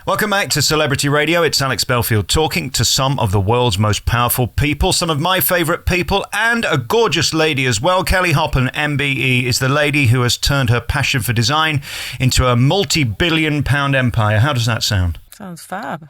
Welcome back to Celebrity Radio. It's Alex Belfield talking to some of the world's most powerful people, some of my favourite people, and a gorgeous lady as well. Kelly Hoppen, MBE, is the lady who has turned her passion for design into a multi-billion-pound empire. How does that sound? Sounds fab.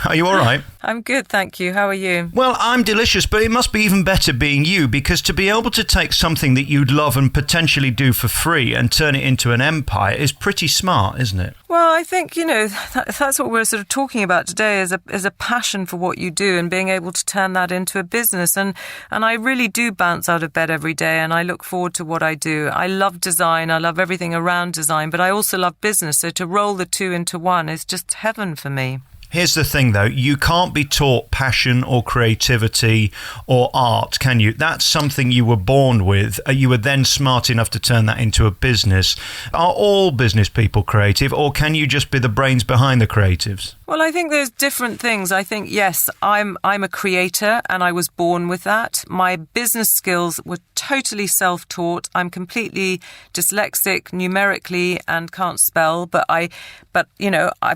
Are you all right? I'm good, thank you. How are you? Well, I'm delicious, but it must be even better being you, because to be able to take something that you'd love and potentially do for free and turn it into an empire is pretty smart, isn't it? Well, I think, that's what we're sort of talking about today is a passion for what you do and being able to turn that into a business. And I really do bounce out of bed every day and I look forward to what I do. I love design. I love everything around design, but I also love business. So to roll the two into one is just heaven for me. Here's the thing, though. You can't be taught passion or creativity or art, can you? That's something you were born with. You were then smart enough to turn that into a business. Are all business people creative, or can you just be the brains behind the creatives? Well, I think there's different things. I think, yes, I'm a creator and I was born with that. My business skills were totally self-taught. I'm completely dyslexic numerically and can't spell, but I've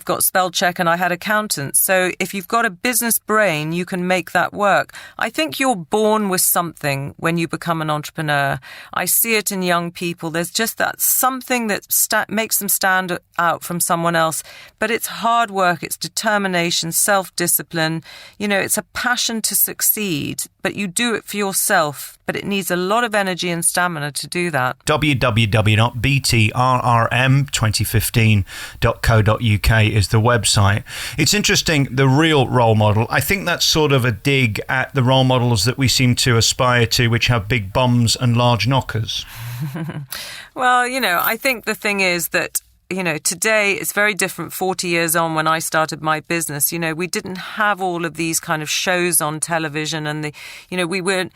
got spell check and I had accountants. So if you've got a business brain, you can make that work. I think you're born with something when you become an entrepreneur. I see it in young people. There's just that something that makes them stand out from someone else. But it's hard work. It's determination, self-discipline. It's a passion to succeed, but you do it for yourself. But it needs a lot of energy and stamina to do that. www.btrrm2015.co.uk is the website. It's interesting, the real role model. I think that's sort of a dig at the role models that we seem to aspire to, which have big bums and large knockers. Well, I think the thing is that today it's very different 40 years on when I started my business. We didn't have all of these kind of shows on television and we were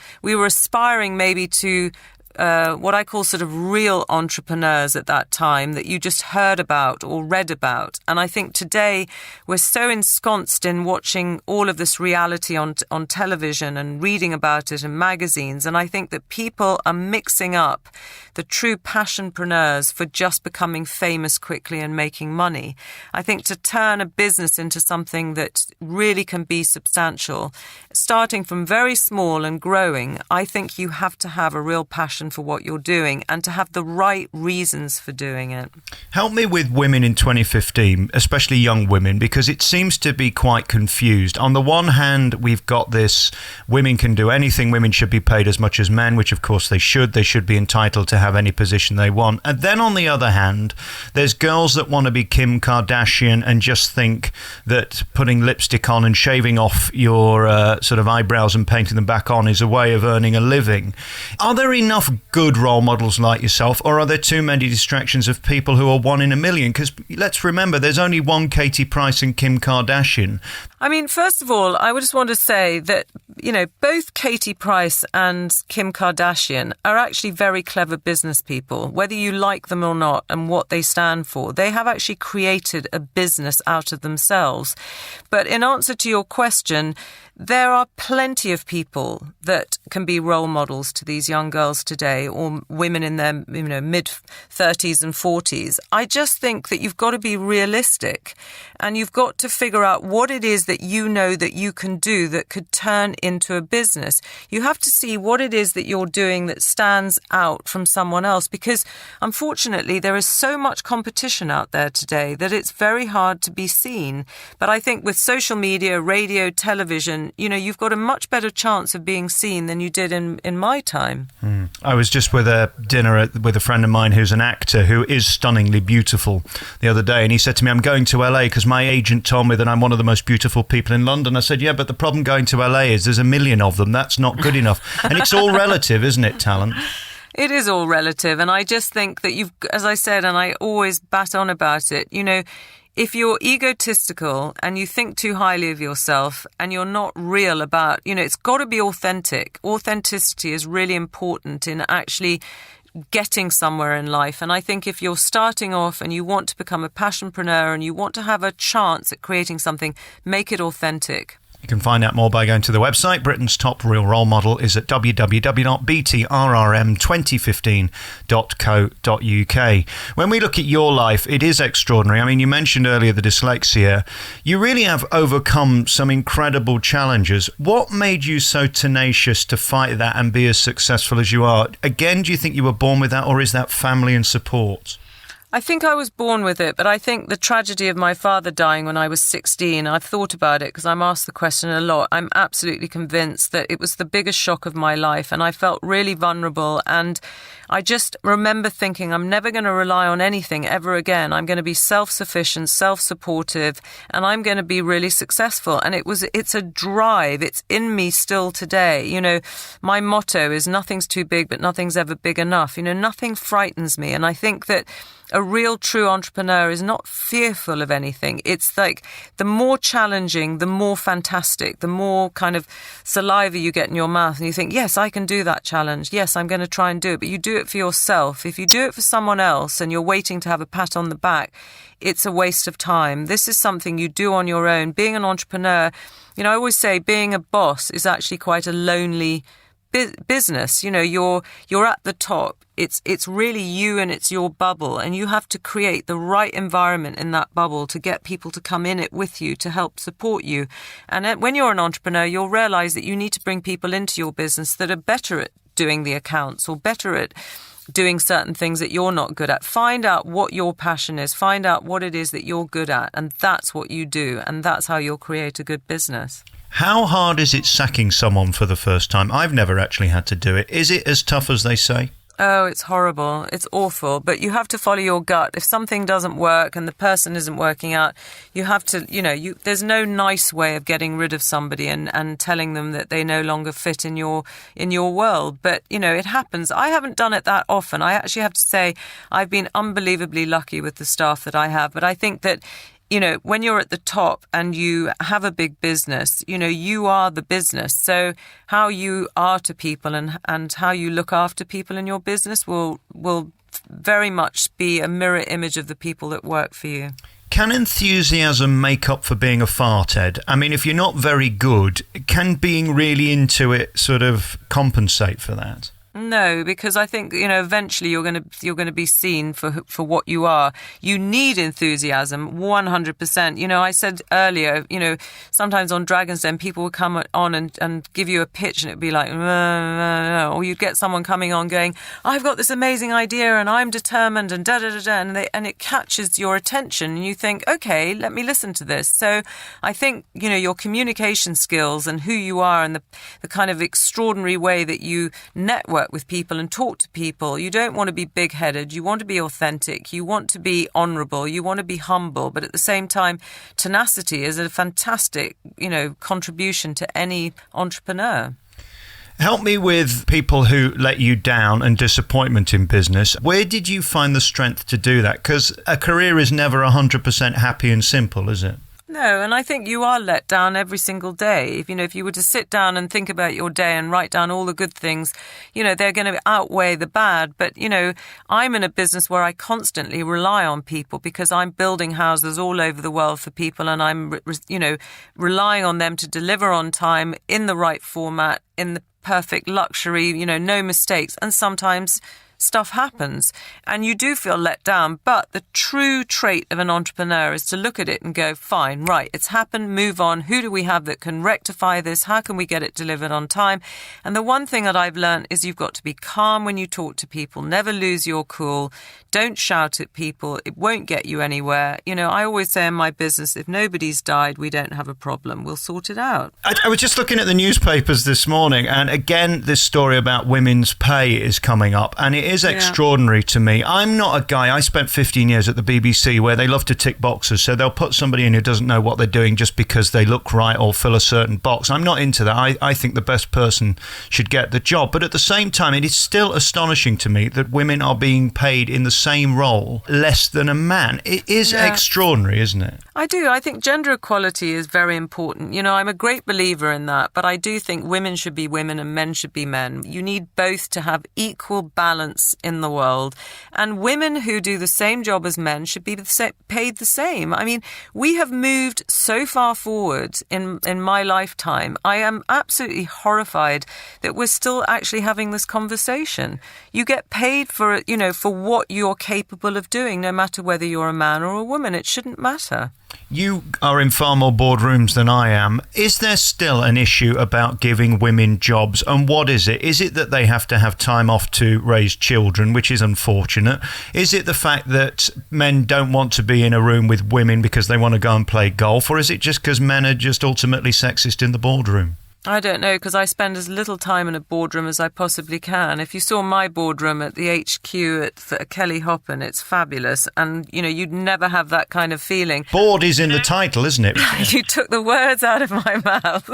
aspiring maybe to what I call sort of real entrepreneurs at that time that you just heard about or read about. And I think today we're so ensconced in watching all of this reality on television and reading about it in magazines. And I think that people are mixing up the true passionpreneurs for just becoming famous quickly and making money. I think to turn a business into something that really can be substantial, starting from very small and growing, I think you have to have a real passion for what you're doing and to have the right reasons for doing it. Help me with women in 2015, especially young women, because it seems to be quite confused. On the one hand, we've got this, women can do anything, women should be paid as much as men, which of course they should be entitled to have any position they want. And then on the other hand, there's girls that want to be Kim Kardashian and just think that putting lipstick on and shaving off your sort of eyebrows and painting them back on is a way of earning a living. Are there enough good role models like yourself, or are there too many distractions of people who are one in a million? Because let's remember, there's only one Katie Price and Kim Kardashian. I mean, first of all, I would just want to say that, both Katie Price and Kim Kardashian are actually very clever business people, whether you like them or not and what they stand for. They have actually created a business out of themselves. But in answer to your question, there are plenty of people that can be role models to these young girls today, or women in their mid-30s and 40s. I just think that you've got to be realistic and you've got to figure out what it is that that you can do that could turn into a business. You have to see what it is that you're doing that stands out from someone else, because unfortunately there is so much competition out there today that it's very hard to be seen. But I think with social media, radio, television, you've got a much better chance of being seen than you did in my time. I was just with a dinner with a friend of mine who's an actor who is stunningly beautiful the other day, and he said to me, I'm going to LA because my agent told me that I'm one of the most beautiful people in London. I said, yeah, but the problem going to LA is there's a million of them. That's not good enough. And it's all relative, isn't it, talent? It is all relative. And I just think that as I said, and I always bat on about it, if you're egotistical and you think too highly of yourself and you're not real about, it's got to be authentic. Authenticity is really important in actually getting somewhere in life. And I think if you're starting off and you want to become a passionpreneur and you want to have a chance at creating something, make it authentic. You can find out more by going to the website. Britain's top real role model is at www.btrrm2015.co.uk. When we look at your life, it is extraordinary. I mean, you mentioned earlier the dyslexia. You really have overcome some incredible challenges. What made you so tenacious to fight that and be as successful as you are? Again, do you think you were born with that, or is that family and support? I think I was born with it, but I think the tragedy of my father dying when I was 16, I've thought about it because I'm asked the question a lot. I'm absolutely convinced that it was the biggest shock of my life, and I felt really vulnerable. And I just remember thinking, I'm never going to rely on anything ever again. I'm going to be self-sufficient, self-supportive, and I'm going to be really successful. And it's a drive. It's in me still today. You know, my motto is nothing's too big, but nothing's ever big enough. You know, nothing frightens me. And I think that a real true entrepreneur is not fearful of anything. It's like the more challenging, the more fantastic, the more kind of saliva you get in your mouth and you think, yes, I can do that challenge. Yes, I'm going to try and do it. But you do it for yourself. If you do it for someone else and you're waiting to have a pat on the back, it's a waste of time. This is something you do on your own. Being an entrepreneur, you know, I always say being a boss is actually quite a lonely business. You know, you're at the top. It's really you and it's your bubble, and you have to create the right environment in that bubble to get people to come in it with you to help support you. And when you're an entrepreneur, you'll realize that you need to bring people into your business that are better at doing the accounts or better at doing certain things that you're not good at. Find out what your passion is. Find out what it is that you're good at, and that's what you do, and that's how you'll create a good business. How hard is it sacking someone for the first time? I've never actually had to do it. Is it as tough as they say? Oh, it's horrible. It's awful. But you have to follow your gut. If something doesn't work and the person isn't working out, you have to, there's no nice way of getting rid of somebody and telling them that they no longer fit in your world. But, it happens. I haven't done it that often. I actually have to say I've been unbelievably lucky with the staff that I have. But I think that when you're at the top and you have a big business, you are the business. So how you are to people and how you look after people in your business will very much be a mirror image of the people that work for you. Can enthusiasm make up for being a fart, Ed? I mean, if you're not very good, can being really into it sort of compensate for that? No, because I think, eventually you're going to be seen for what you are. You need enthusiasm, 100%. I said earlier, sometimes on Dragon's Den, people would come on and give you a pitch and it'd be like, or you'd get someone coming on going, I've got this amazing idea and I'm determined and da-da-da-da, and it catches your attention and you think, okay, let me listen to this. So I think, your communication skills and who you are and the kind of extraordinary way that you network with people and talk to people. You don't want to be big-headed. You want to be authentic. You want to be honourable. You want to be humble. But at the same time, tenacity is a fantastic, contribution to any entrepreneur. Help me with people who let you down and disappointment in business. Where did you find the strength to do that? Because a career is never 100% happy and simple, is it? No, and I think you are let down every single day. If you were to sit down and think about your day and write down all the good things, they're going to outweigh the bad. But, I'm in a business where I constantly rely on people because I'm building houses all over the world for people and I'm, relying on them to deliver on time in the right format, in the perfect luxury, no mistakes. And sometimes stuff happens and you do feel let down. But the true trait of an entrepreneur is to look at it and go, fine, right, it's happened, move on. Who do we have that can rectify this? How can we get it delivered on time? And the one thing that I've learned is you've got to be calm when you talk to people. Never lose your cool. Don't shout at people. It won't get you anywhere. I always say in my business, if nobody's died, we don't have a problem. We'll sort it out. I was just looking at the newspapers this morning, and again, this story about women's pay is coming up, and it is extraordinary to me. I'm not a guy. I spent 15 years at the BBC where they love to tick boxes, so they'll put somebody in who doesn't know what they're doing just because they look right or fill a certain box. I'm not into that. I think the best person should get the job. But at the same time, it is still astonishing to me that women are being paid in the same role less than a man. It is extraordinary, isn't it? I do. I think gender equality is very important. I'm a great believer in that, but I do think women should be women and men should be men. You need both to have equal balance balance in the world. And women who do the same job as men should be paid the same. I mean, we have moved so far forward in my lifetime. I am absolutely horrified that we're still actually having this conversation. You get paid for, for what you're capable of doing, no matter whether you're a man or a woman. It shouldn't matter. You are in far more boardrooms than I am. Is there still an issue about giving women jobs? And what is it? Is it that they have to have time off to raise children, which is unfortunate? Is it the fact that men don't want to be in a room with women because they want to go and play golf? Or is it just because men are just ultimately sexist in the boardroom? I don't know, because I spend as little time in a boardroom as I possibly can. If you saw my boardroom at the HQ at Kelly Hoppen, it's fabulous. And, you'd never have that kind of feeling. Bored is in the title, isn't it? You took the words out of my mouth.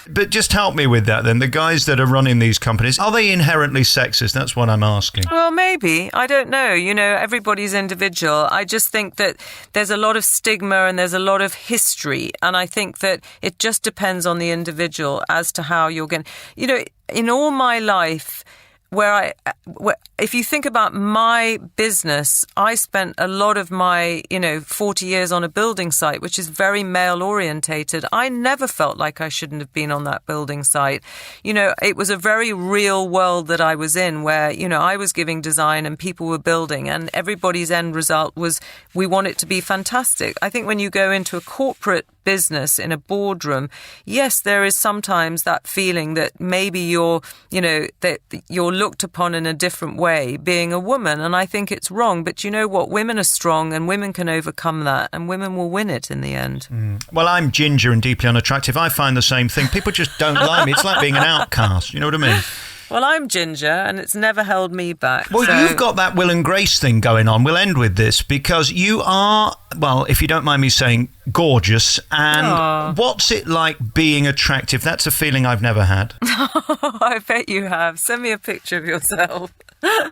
But just help me with that then. The guys that are running these companies, are they inherently sexist? That's what I'm asking. Well, maybe. I don't know. Everybody's individual. I just think that there's a lot of stigma and there's a lot of history. And I think that it just depends on the individual as to how you're going. In all my life, if you think about my business, I spent a lot of my 40 years on a building site, which is very male orientated. I never felt like I shouldn't have been on that building site. It was a very real world that I was in, where I was giving design and people were building, and everybody's end result was we want it to be fantastic. I think when you go into a corporate business in a boardroom, yes, there is sometimes that feeling that maybe you're looked upon in a different way being a woman, and I think it's wrong. But you know what? Women are strong and women can overcome that, and women will win it in the end. Well, I'm ginger and deeply unattractive. I find the same thing. People just don't like me. It's like being an outcast. You know what I mean? Well, I'm ginger, and it's never held me back. Well, you've got that Will and Grace thing going on. We'll end with this, because you are, well, if you don't mind me saying, gorgeous. And what's it like being attractive? That's a feeling I've never had. I bet you have. Send me a picture of yourself.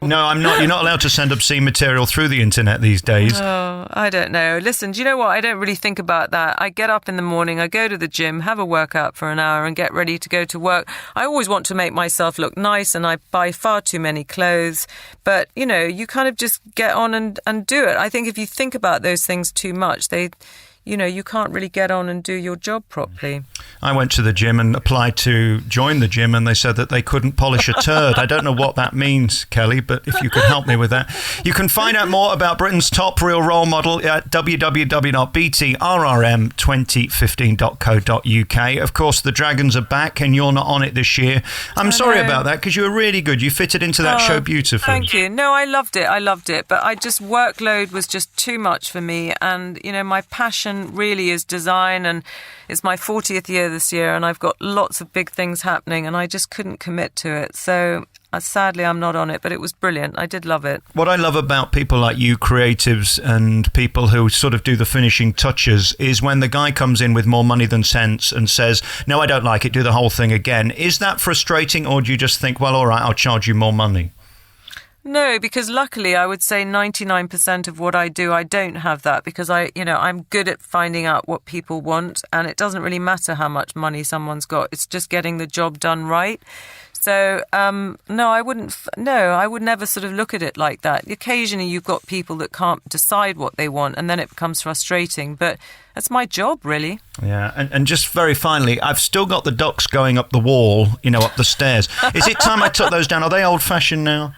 No, I'm not. You're not allowed to send obscene material through the internet these days. Oh, I don't know. Listen, do you know what? I don't really think about that. I get up in the morning, I go to the gym, have a workout for an hour and get ready to go to work. I always want to make myself look nice, and I buy far too many clothes. But, you kind of just get on and do it. I think if you think about those things too much, you can't really get on and do your job properly. I went to the gym and applied to join the gym, and they said that they couldn't polish a turd. I don't know what that means, Kelly, but if you could help me with that. You can find out more about Britain's top real role model at www.btrrm2015.co.uk. Of course, the Dragons are back, and you're not on it this year. I'm sorry about that, because you were really good. You fitted into that show beautifully. Thank you. No, I loved it. But workload was just too much for me. And, my passion really is design, and it's my 40th year this year, and I've got lots of big things happening, and I just couldn't commit to it. So sadly, I'm not on it, but it was brilliant. I did love it. What I love about people like you, creatives, and people who sort of do the finishing touches, is when the guy comes in with more money than sense and says, no, I don't like it, do the whole thing again. Is that frustrating, or do you just think, well, all right, I'll charge you more money? No, because luckily I would say 99% of what I do, I don't have that, because I'm good at finding out what people want, and it doesn't really matter how much money someone's got. It's just getting the job done right. So, I would never sort of look at it like that. Occasionally you've got people that can't decide what they want, and then it becomes frustrating, but that's my job, really. Yeah, and just very finally, I've still got the ducks going up the wall, up the stairs. Is it time I took those down? Are they old-fashioned now?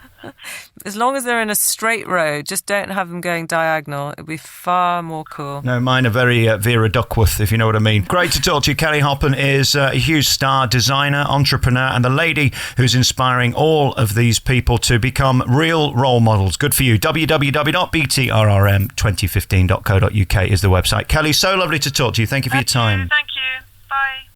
As long as they're in a straight road, just don't have them going diagonal. It'll be far more cool. No, mine are very Vera Duckworth, if you know what I mean. Great to talk to you. Kelly Hoppen is a huge star, designer, entrepreneur, and the lady who's inspiring all of these people to become real role models. Good for you. www.btrrm2015.co.uk is the website. Kelly, so lovely to talk to you. Thank you for your time. Thank you.